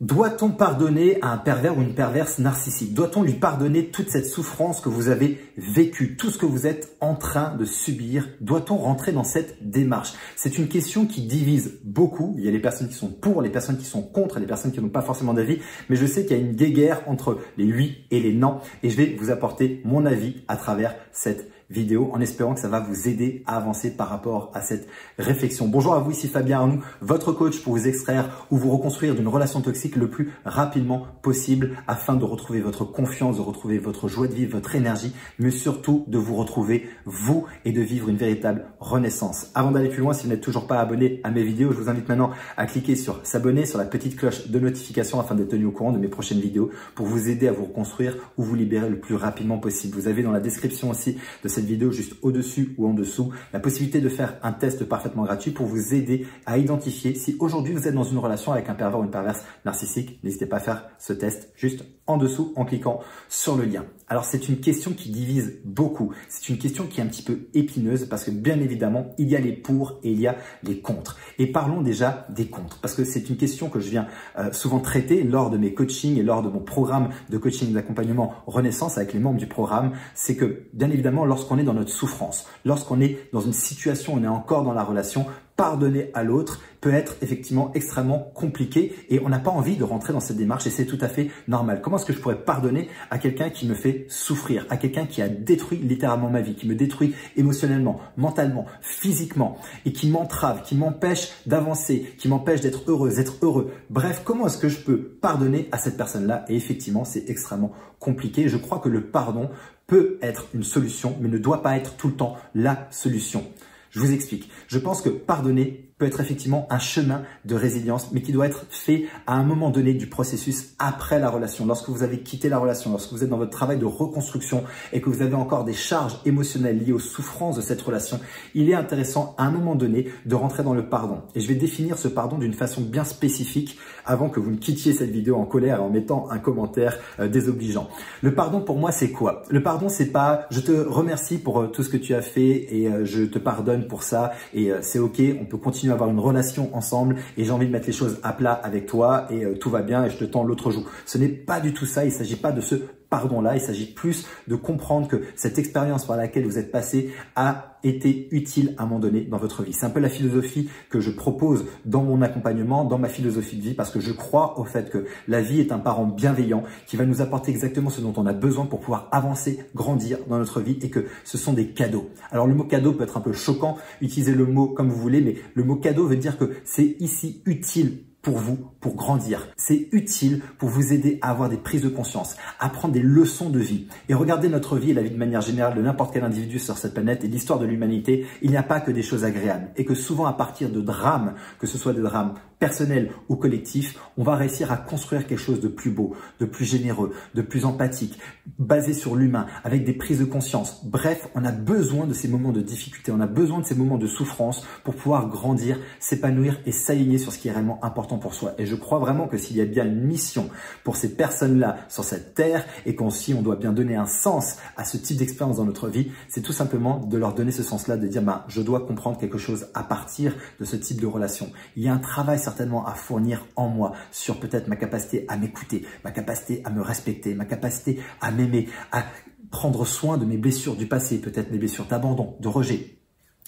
Doit-on pardonner à un pervers ou une perverse narcissique? Doit-on lui pardonner toute cette souffrance que vous avez vécue, tout ce que vous êtes en train de subir? Doit-on rentrer dans cette démarche? C'est une question qui divise beaucoup. Il y a les personnes qui sont pour, les personnes qui sont contre, les personnes qui n'ont pas forcément d'avis. Mais je sais qu'il y a une guéguerre entre les oui et les non. Et je vais vous apporter mon avis à travers cette vidéo en espérant que ça va vous aider à avancer par rapport à cette réflexion. Bonjour à vous, ici Fabien Arnoux, votre coach pour vous extraire ou vous reconstruire d'une relation toxique le plus rapidement possible afin de retrouver votre confiance, de retrouver votre joie de vivre, votre énergie, mais surtout de vous retrouver vous et de vivre une véritable renaissance. Avant d'aller plus loin, si vous n'êtes toujours pas abonné à mes vidéos, je vous invite maintenant à cliquer sur s'abonner, sur la petite cloche de notification afin d'être tenu au courant de mes prochaines vidéos pour vous aider à vous reconstruire ou vous libérer le plus rapidement possible. Vous avez dans la description aussi de cette vidéo, juste au-dessus ou en dessous, la possibilité de faire un test parfaitement gratuit pour vous aider à identifier si aujourd'hui vous êtes dans une relation avec un pervers ou une perverse narcissique. N'hésitez pas à faire ce test juste en dessous en cliquant sur le lien. Alors c'est une question qui divise beaucoup, c'est une question qui est un petit peu épineuse parce que bien évidemment il y a les pour et il y a les contre. Et parlons déjà des contre parce que c'est une question que je viens souvent traiter lors de mes coachings et lors de mon programme de coaching et d'accompagnement Renaissance avec les membres du programme. C'est que bien évidemment lorsqu'on est dans notre souffrance, lorsqu'on est dans une situation où on est encore dans la relation, pardonner à l'autre peut être effectivement extrêmement compliqué et on n'a pas envie de rentrer dans cette démarche et c'est tout à fait normal. Comment est-ce que je pourrais pardonner à quelqu'un qui me fait souffrir, à quelqu'un qui a détruit littéralement ma vie, qui me détruit émotionnellement, mentalement, physiquement et qui m'entrave, qui m'empêche d'avancer, qui m'empêche d'être heureuse, d'être heureux. Bref, comment est-ce que je peux pardonner à cette personne-là? Et effectivement, c'est extrêmement compliqué. Je crois que le pardon peut être une solution, mais ne doit pas être tout le temps la solution. Je vous explique. Je pense que pardonner peut être effectivement un chemin de résilience, mais qui doit être fait à un moment donné du processus après la relation. Lorsque vous avez quitté la relation, lorsque vous êtes dans votre travail de reconstruction et que vous avez encore des charges émotionnelles liées aux souffrances de cette relation, il est intéressant à un moment donné de rentrer dans le pardon. Et je vais définir ce pardon d'une façon bien spécifique avant que vous ne quittiez cette vidéo en colère et en mettant un commentaire désobligeant. Le pardon pour moi, c'est quoi? Le pardon, c'est pas « je te remercie pour tout ce que tu as fait et je te pardonne pour ça et c'est ok, on peut continuer à avoir une relation ensemble et j'ai envie de mettre les choses à plat avec toi et tout va bien et je te tends l'autre joue. » Ce n'est pas du tout ça, il ne s'agit pas de ce pardon-là, il s'agit plus de comprendre que cette expérience par laquelle vous êtes passé a été utile à un moment donné dans votre vie. C'est un peu la philosophie que je propose dans mon accompagnement, dans ma philosophie de vie, parce que je crois au fait que la vie est un parent bienveillant qui va nous apporter exactement ce dont on a besoin pour pouvoir avancer, grandir dans notre vie et que ce sont des cadeaux. Alors le mot cadeau peut être un peu choquant, utilisez le mot comme vous voulez, mais le mot cadeau veut dire que c'est ici utile pour vous, pour grandir. C'est utile pour vous aider à avoir des prises de conscience, à prendre des leçons de vie. Et regardez notre vie et la vie de manière générale de n'importe quel individu sur cette planète et l'histoire de l'humanité, il n'y a pas que des choses agréables. Et que souvent à partir de drames, que ce soit des drames personnels ou collectifs, on va réussir à construire quelque chose de plus beau, de plus généreux, de plus empathique, basé sur l'humain, avec des prises de conscience. Bref, on a besoin de ces moments de difficulté, on a besoin de ces moments de souffrance pour pouvoir grandir, s'épanouir et s'aligner sur ce qui est réellement important pour soi. Et je crois vraiment que s'il y a bien une mission pour ces personnes-là sur cette terre et si on doit bien donner un sens à ce type d'expérience dans notre vie, c'est tout simplement de leur donner ce sens-là, de dire je dois comprendre quelque chose à partir de ce type de relation. Il y a un travail certainement à fournir en moi sur peut-être ma capacité à m'écouter, ma capacité à me respecter, ma capacité à m'aimer, à prendre soin de mes blessures du passé, peut-être mes blessures d'abandon, de rejet.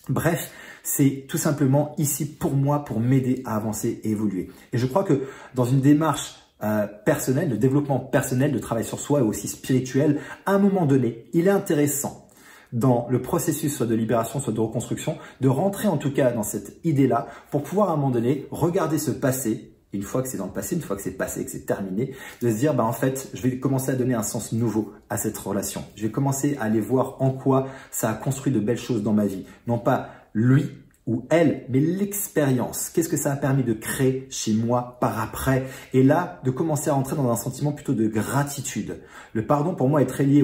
Bref, c'est tout simplement ici pour moi, pour m'aider à avancer et évoluer. Et je crois que dans une démarche personnelle, de développement personnel, de travail sur soi et aussi spirituel, à un moment donné, il est intéressant dans le processus soit de libération, soit de reconstruction, de rentrer en tout cas dans cette idée-là pour pouvoir à un moment donné regarder ce passé. Une fois que c'est dans le passé, une fois que c'est passé, que c'est terminé, de se dire, en fait, je vais commencer à donner un sens nouveau à cette relation. Je vais commencer à aller voir en quoi ça a construit de belles choses dans ma vie. Non pas lui ou elle, mais l'expérience. Qu'est-ce que ça a permis de créer chez moi par après? Et là, de commencer à rentrer dans un sentiment plutôt de gratitude. Le pardon, pour moi, est très lié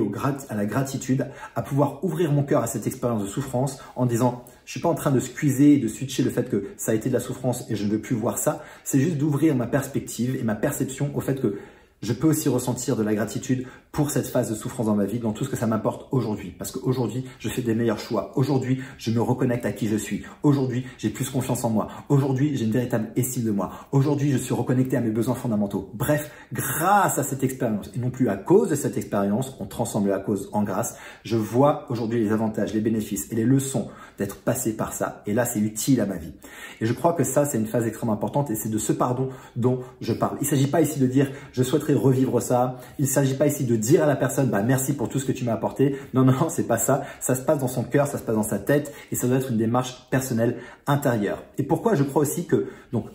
à la gratitude, à pouvoir ouvrir mon cœur à cette expérience de souffrance en disant, je suis pas en train de squeezer et de switcher le fait que ça a été de la souffrance et je ne veux plus voir ça. C'est juste d'ouvrir ma perspective et ma perception au fait que je peux aussi ressentir de la gratitude pour cette phase de souffrance dans ma vie, dans tout ce que ça m'apporte aujourd'hui. Parce qu'aujourd'hui, je fais des meilleurs choix. Aujourd'hui, je me reconnecte à qui je suis. Aujourd'hui, j'ai plus confiance en moi. Aujourd'hui, j'ai une véritable estime de moi. Aujourd'hui, je suis reconnecté à mes besoins fondamentaux. Bref, grâce à cette expérience, et non plus à cause de cette expérience, on transforme la cause en grâce, je vois aujourd'hui les avantages, les bénéfices et les leçons d'être passé par ça. Et là, c'est utile à ma vie. Et je crois que ça, c'est une phase extrêmement importante et c'est de ce pardon dont je parle. Il ne s'agit pas ici de dire « je souhaiterais revivre ça ». Il ne s'agit pas ici de dire à la personne « merci pour tout ce que tu m'as apporté ». Non, non, c'est pas ça. Ça se passe dans son cœur, ça se passe dans sa tête et ça doit être une démarche personnelle intérieure. Et pourquoi je crois aussi que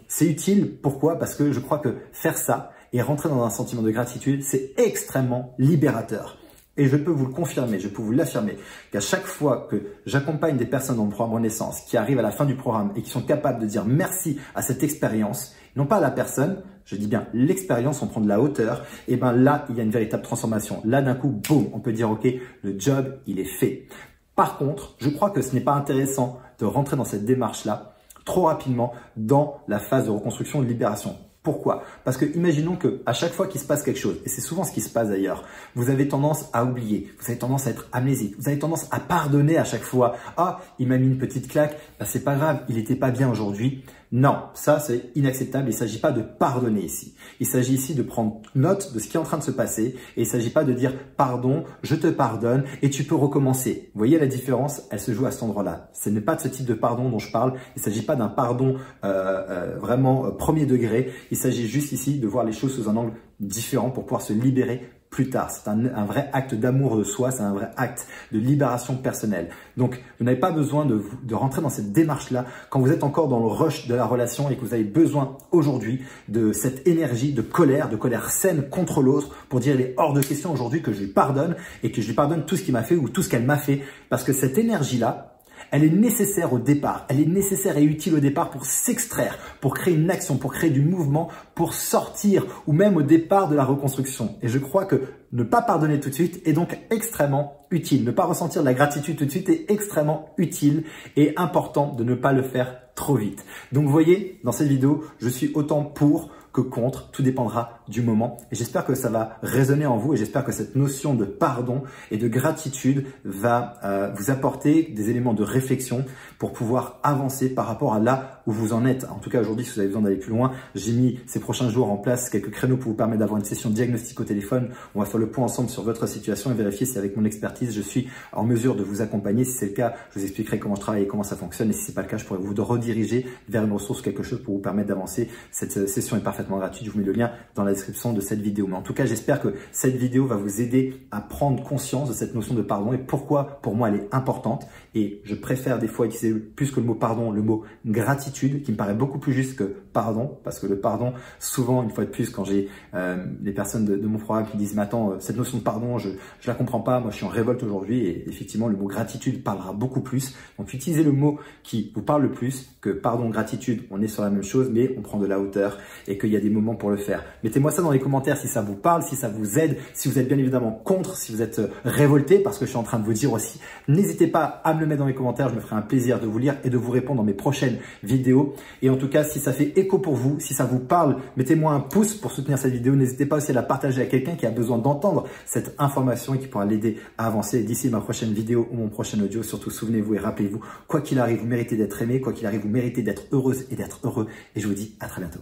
c'est utile? Pourquoi? Parce que je crois que faire ça et rentrer dans un sentiment de gratitude, c'est extrêmement libérateur. Et je peux vous le confirmer, je peux vous l'affirmer, qu'à chaque fois que j'accompagne des personnes dans le programme Renaissance qui arrivent à la fin du programme et qui sont capables de dire merci à cette expérience, non pas à la personne, je dis bien l'expérience, on prend de la hauteur, et bien là, il y a une véritable transformation. Là, d'un coup, boum, on peut dire, ok, le job, il est fait. Par contre, je crois que ce n'est pas intéressant de rentrer dans cette démarche-là trop rapidement dans la phase de reconstruction et de libération. Pourquoi? Parce que imaginons que à chaque fois qu'il se passe quelque chose, et c'est souvent ce qui se passe d'ailleurs, vous avez tendance à oublier, vous avez tendance à être amnésique, vous avez tendance à pardonner à chaque fois. Ah, il m'a mis une petite claque, c'est pas grave, il n'était pas bien aujourd'hui. Non, ça c'est inacceptable. Il ne s'agit pas de pardonner ici. Il s'agit ici de prendre note de ce qui est en train de se passer et il ne s'agit pas de dire pardon, je te pardonne et tu peux recommencer. Vous voyez la différence? Elle se joue à cet endroit-là. Ce n'est pas de ce type de pardon dont je parle. Il ne s'agit pas d'un pardon vraiment premier degré. Il s'agit juste ici de voir les choses sous un angle différent pour pouvoir se libérer plus tard. C'est un vrai acte d'amour de soi, c'est un vrai acte de libération personnelle. Donc, vous n'avez pas besoin de rentrer dans cette démarche-là quand vous êtes encore dans le rush de la relation et que vous avez besoin aujourd'hui de cette énergie de colère saine contre l'autre pour dire il est hors de question aujourd'hui que je lui pardonne et que je lui pardonne tout ce qu'il m'a fait ou tout ce qu'elle m'a fait. Parce que cette énergie-là, elle est nécessaire au départ, elle est nécessaire et utile au départ pour s'extraire, pour créer une action, pour créer du mouvement, pour sortir ou même au départ de la reconstruction. Et je crois que ne pas pardonner tout de suite est donc extrêmement utile. Ne pas ressentir de la gratitude tout de suite est extrêmement utile et important de ne pas le faire trop vite. Donc vous voyez, dans cette vidéo, je suis autant pour que contre, tout dépendra du moment. Et j'espère que ça va résonner en vous et j'espère que cette notion de pardon et de gratitude va vous apporter des éléments de réflexion pour pouvoir avancer par rapport à là où vous en êtes. En tout cas, aujourd'hui, si vous avez besoin d'aller plus loin, j'ai mis ces prochains jours en place quelques créneaux pour vous permettre d'avoir une session de diagnostic au téléphone. On va faire le point ensemble sur votre situation et vérifier si avec mon expertise, je suis en mesure de vous accompagner. Si c'est le cas, je vous expliquerai comment je travaille et comment ça fonctionne. Et si c'est pas le cas, je pourrais vous rediriger vers une ressource, quelque chose pour vous permettre d'avancer. Cette session est parfaitement gratuite. Je vous mets le lien dans la description de cette vidéo. Mais en tout cas, j'espère que cette vidéo va vous aider à prendre conscience de cette notion de pardon et pourquoi, pour moi, elle est importante. Et je préfère des fois utiliser plus que le mot pardon, le mot gratitude, qui me paraît beaucoup plus juste que pardon, parce que le pardon, souvent, une fois de plus, quand j'ai les personnes de mon programme qui disent, mais attends, cette notion de pardon, je la comprends pas, moi je suis en révolte aujourd'hui, et effectivement, le mot gratitude parlera beaucoup plus. Donc, utilisez le mot qui vous parle le plus, que pardon, gratitude, on est sur la même chose, mais on prend de la hauteur et qu'il y a des moments pour le faire. Mettez-moi ça dans les commentaires si ça vous parle, si ça vous aide, si vous êtes bien évidemment contre, si vous êtes révolté, parce que je suis en train de vous dire aussi, n'hésitez pas à me le mettre dans les commentaires, je me ferai un plaisir de vous lire et de vous répondre dans mes prochaines vidéos. Et en tout cas, si ça fait écho pour vous, si ça vous parle, mettez-moi un pouce pour soutenir cette vidéo. N'hésitez pas aussi à la partager à quelqu'un qui a besoin d'entendre cette information et qui pourra l'aider à avancer. D'ici ma prochaine vidéo ou mon prochain audio, surtout souvenez-vous et rappelez-vous, quoi qu'il arrive, vous méritez d'être aimé, quoi qu'il arrive, vous méritez d'être heureuse et d'être heureux. Et je vous dis à très bientôt.